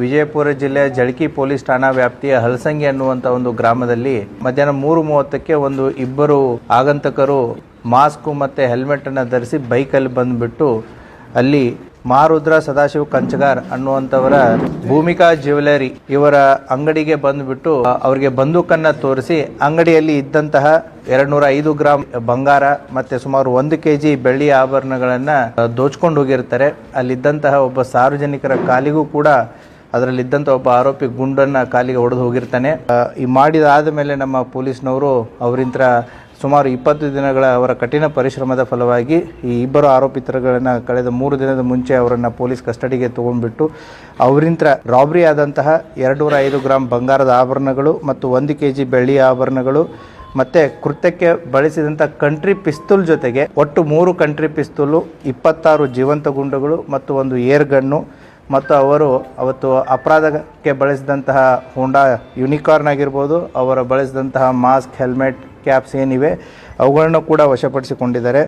ವಿಜಯಪುರ ಜಿಲ್ಲೆಯ ಜಳಕಿ ಪೊಲೀಸ್ ಠಾಣಾ ವ್ಯಾಪ್ತಿಯ ಹಲಸಂಗಿ ಅನ್ನುವಂತ ಒಂದು ಗ್ರಾಮದಲ್ಲಿ ಮಧ್ಯಾಹ್ನ 3:30ಕ್ಕೆ ಇಬ್ಬರು ಆಗಂತಕರು ಮಾಸ್ಕ್ ಮತ್ತೆ ಹೆಲ್ಮೆಟ್ ಅನ್ನು ಧರಿಸಿ ಬೈಕಲ್ಲಿ ಬಂದ್ಬಿಟ್ಟು ಅಲ್ಲಿ ಮಾರುದ್ರ ಸದಾಶಿವ ಕಂಚಗಾರ್ ಅನ್ನುವಂಥವರ ಭೂಮಿಕಾ ಜ್ಯುವೆಲರಿ ಇವರ ಅಂಗಡಿಗೆ ಬಂದ್ಬಿಟ್ಟು ಅವರಿಗೆ ಬಂದೂಕನ್ನ ತೋರಿಸಿ ಅಂಗಡಿಯಲ್ಲಿ ಇದ್ದಂತಹ 205 ಗ್ರಾಂ ಬಂಗಾರ ಮತ್ತೆ ಸುಮಾರು 1 kg ಬೆಳ್ಳಿ ಆಭರಣಗಳನ್ನ ದೋಚ್ಕೊಂಡು ಹೋಗಿರ್ತಾರೆ. ಅಲ್ಲಿದ್ದಂತಹ ಒಬ್ಬ ಸಾರ್ವಜನಿಕರ ಕಾಲಿಗೂ ಕೂಡ ಅದರಲ್ಲಿದ್ದಂಥ ಒಬ್ಬ ಆರೋಪಿ ಗುಂಡನ್ನ ಕಾಲಿಗೆ ಹೊಡೆದು ಹೋಗಿರ್ತಾನೆ. ಈ ಮಾಡಿದಾದ ಮೇಲೆ ನಮ್ಮ ಪೊಲೀಸ್ನವರು ಅವರಿಂತ್ರ ಸುಮಾರು 20 ದಿನಗಳ ಅವರ ಕಠಿಣ ಪರಿಶ್ರಮದ ಫಲವಾಗಿ ಈ ಇಬ್ಬರು ಆರೋಪಿತರುಗಳನ್ನು ಕಳೆದ 3 ದಿನದ ಮುಂಚೆ ಅವರನ್ನು ಪೊಲೀಸ್ ಕಸ್ಟಡಿಗೆ ತಗೊಂಡ್ಬಿಟ್ಟು ಅವರಿಂತ್ರ ರಾಬರಿ ಆದಂತಹ 205 ಗ್ರಾಂ ಬಂಗಾರದ ಆಭರಣಗಳು ಮತ್ತು 1 kg ಬೆಳ್ಳಿ ಆಭರಣಗಳು ಮತ್ತೆ ಕೃತ್ಯಕ್ಕೆ ಬಳಸಿದಂಥ ಕಂಟ್ರಿ ಪಿಸ್ತೂಲ್ ಜೊತೆಗೆ ಒಟ್ಟು 3 ಕಂಟ್ರಿ ಪಿಸ್ತೂಲು, 26 ಜೀವಂತ ಗುಂಡುಗಳು ಮತ್ತು ಒಂದು ಏರ್ ಗನ್ನು ಮತ್ತು ಅವರು ಅವತ್ತು ಅಪರಾಧಕ್ಕೆ ಬಳಸಿದಂತಹ ಹೋಂಡಾ ಯೂನಿಕಾರ್ನ್ ಆಗಿರ್ಬೋದು, ಅವರ ಬಳಸಿದಂತಹ ಮಾಸ್ಕ್, ಹೆಲ್ಮೆಟ್, ಕ್ಯಾಪ್ಸ್ ಏನಿವೆ ಅವುಗಳನ್ನು ಕೂಡ ವಶಪಡಿಸಿಕೊಂಡಿದ್ದಾರೆ.